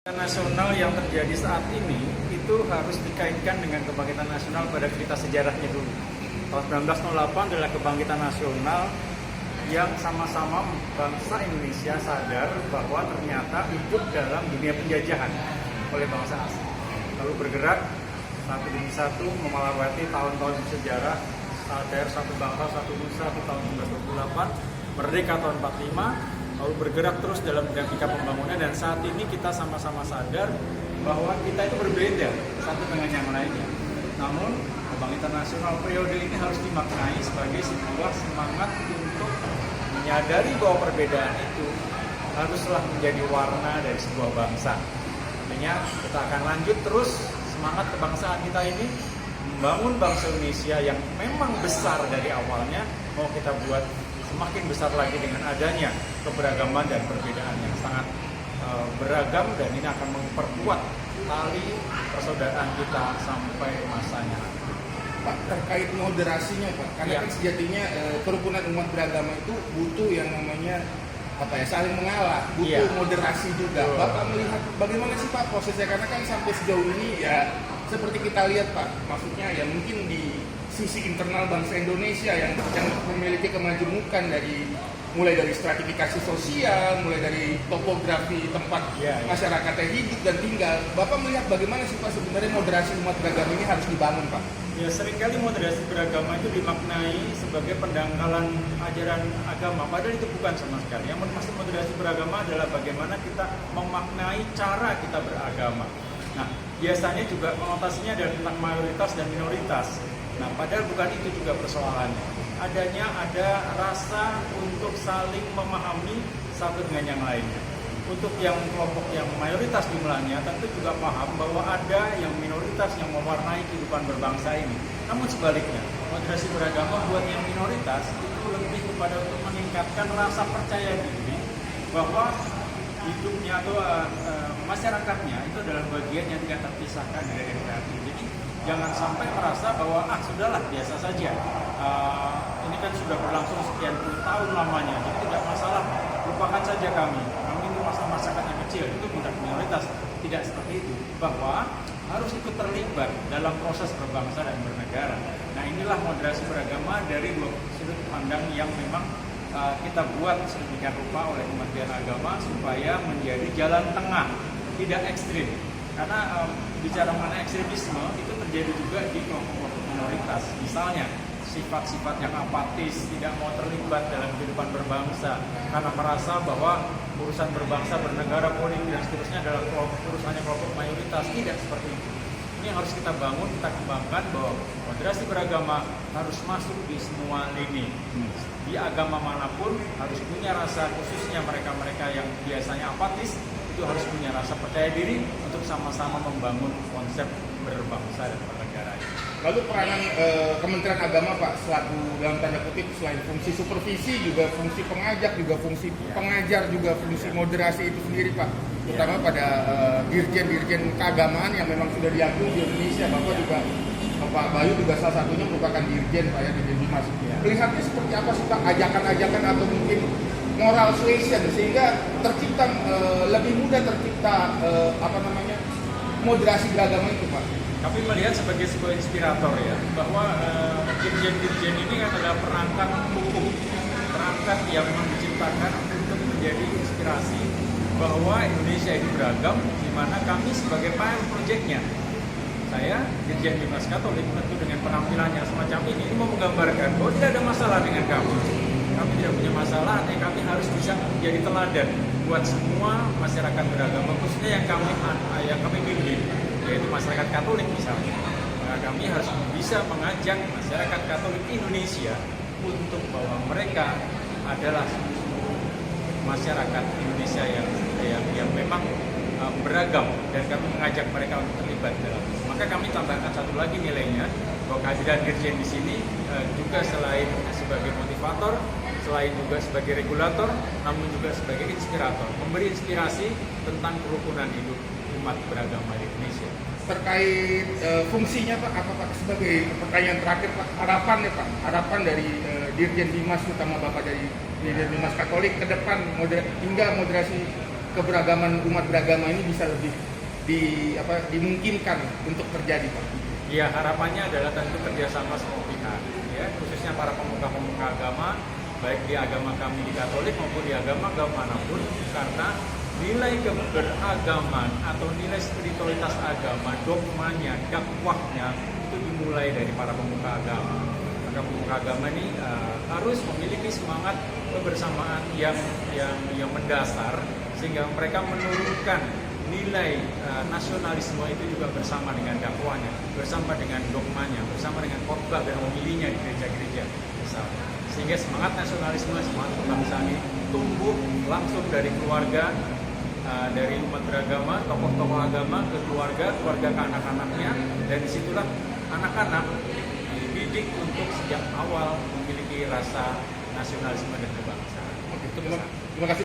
Nasional yang terjadi saat ini itu harus dikaitkan dengan kebangkitan nasional pada cerita sejarahnya dulu. Tahun 1908 adalah kebangkitan nasional yang sama-sama bangsa Indonesia sadar bahwa ternyata hidup dalam dunia penjajahan oleh bangsa asing. Lalu bergerak satu demi satu melewati tahun-tahun sejarah, sadar satu bangsa, satu nusa, itu tahun 1928, merdeka tahun 45, lalu bergerak terus dalam dinamika pembangunan, dan saat ini kita sama-sama sadar bahwa kita itu berbeda satu dengan yang lainnya. Namun kebangkitan nasional periode ini harus dimaknai sebagai sebuah semangat untuk menyadari bahwa perbedaan itu haruslah menjadi warna dari sebuah bangsa. Artinya kita akan lanjut terus semangat kebangsaan kita ini, membangun bangsa Indonesia yang memang besar dari awalnya, mau kita buat semakin besar lagi dengan adanya keberagaman dan perbedaan yang sangat beragam, dan ini akan memperkuat tali persaudaraan kita sampai masanya. Pak, terkait moderasinya Pak, karena kan sejatinya kerukunan umat beragama itu butuh yang namanya saling mengalah, butuh moderasi juga. Bapak melihat bagaimana sih Pak prosesnya, karena kan sampai sejauh ini ya seperti kita lihat Pak, maksudnya ya mungkin di sisi internal bangsa Indonesia yang memiliki kemajemukan mulai dari stratifikasi sosial, mulai dari topografi tempat masyarakatnya hidup dan tinggal. Bapak melihat bagaimana sih Pak sebenarnya moderasi umat beragama ini harus dibangun Pak? Ya, seringkali moderasi beragama itu dimaknai sebagai pendangkalan ajaran agama, padahal itu bukan sama sekali. Yang maksud moderasi beragama adalah bagaimana kita memaknai cara kita beragama. Nah, biasanya juga konotasinya adalah tentang mayoritas dan minoritas. Nah, padahal bukan itu juga persoalannya. Ada rasa untuk saling memahami satu dengan yang lainnya. Untuk yang kelompok yang mayoritas jumlahnya tentu juga paham bahwa ada yang minoritas yang mewarnai kehidupan berbangsa ini. Namun sebaliknya, moderasi beragama buat yang minoritas itu lebih kepada untuk meningkatkan rasa percaya diri bahwa hidupnya atau masyarakatnya itu adalah bagian yang tidak terpisahkan dari NKRI. Jadi jangan sampai merasa bahwa sudahlah biasa saja. Ini kan sudah berlangsung sekian puluh tahun lamanya, jadi tidak masalah, lupakan saja kami ini masyarakat yang kecil, itu bukan minoritas. Tidak seperti itu, bahwa harus ikut terlibat dalam proses berbangsa dan bernegara. Nah, inilah moderasi beragama dari dua sudut pandang yang memang kita buat sedemikian rupa oleh Kementerian Agama supaya menjadi jalan tengah, tidak ekstrim. Karena bicara mengenai ekstremisme itu terjadi juga di kelompok-kelompok minoritas. Misalnya sifat-sifat yang apatis, tidak mau terlibat dalam kehidupan berbangsa karena merasa bahwa urusan berbangsa, bernegara, politik dan seterusnya adalah urusannya kelompok mayoritas. Tidak seperti itu. Ini yang harus kita bangun, kita kembangkan bahwa moderasi beragama harus masuk di semua lini. Di agama manapun harus punya rasa, khususnya mereka-mereka yang biasanya apatis, itu harus punya rasa percaya diri untuk sama-sama membangun konsep berbangsa dan bernegara. Lalu peranan Kementerian Agama Pak selaku dalam tanda kutip selain fungsi supervisi juga fungsi pengajak, juga fungsi pengajar, juga fungsi moderasi itu sendiri Pak, terutama pada dirjen-dirjen keagamaan yang memang sudah diakui di Indonesia. Bapak juga Pak Bayu juga salah satunya merupakan dirjen Pak ya, Dirjen Bimas. Melihatnya seperti apa sih Pak ajakan-ajakan atau mungkin moral suasion sehingga tercipta lebih mudah tercipta moderasi beragama itu Pak? Kami melihat sebagai sebuah inspirator ya, bahwa dirjen-dirjen ini adalah perangkat hukum, perangkat yang menciptakan untuk menjadi inspirasi bahwa Indonesia ini beragam, di mana kami sebagai pilot project-nya. Saya, Dirjen Bimas Katolik, tentu dengan penampilannya semacam ini mau menggambarkan bahwa tidak ada masalah dengan kami. Kami tidak punya masalah, artinya kami harus bisa menjadi teladan buat semua masyarakat beragama, khususnya yang kami bimbing, yaitu masyarakat Katolik misalnya. Maka kami harus bisa mengajak masyarakat Katolik Indonesia untuk bahwa mereka adalah masyarakat Indonesia yang memang beragam, dan kami mengajak mereka untuk terlibat dalam. Maka kami tambahkan satu lagi nilainya, bahwa kehadiran dirjen di sini juga selain sebagai motivator, selain juga sebagai regulator, namun juga sebagai inspirator, memberi inspirasi tentang kerukunan hidup umat beragama di Indonesia. Terkait fungsinya Pak, apa Pak sebagai pertanyaan terakhir Pak, harapan dari Dirjen Bimas, utama Bapak dari Dirjen Bimas Katolik ke depan hingga moderasi keberagaman umat beragama ini bisa lebih dimungkinkan untuk terjadi, Pak? Ya, harapannya adalah tentu kerjasama semua pihak, ya, khususnya para pemuka-pemuka agama, baik di agama kami di Katolik maupun di agama-agama manapun, karena nilai keberagaman atau nilai spiritualitas agama, dogmanya, dakwahnya itu dimulai dari para pemuka agama. Maka pemuka agama ini harus memiliki semangat kebersamaan yang mendasar, sehingga mereka menurunkan nilai nasionalisme itu juga bersama dengan dakwahnya, bersama dengan dogmanya, bersama dengan khotbah dan homilinya di gereja-gereja besar. Sehingga semangat nasionalisme, semangat kebangsaan ini tumbuh langsung dari keluarga, dari umat beragama, tokoh-tokoh agama ke keluarga ke anak-anaknya, dan disitulah anak-anak dididik untuk sejak awal memiliki rasa nasionalisme dan kebangsaan. Terima kasih.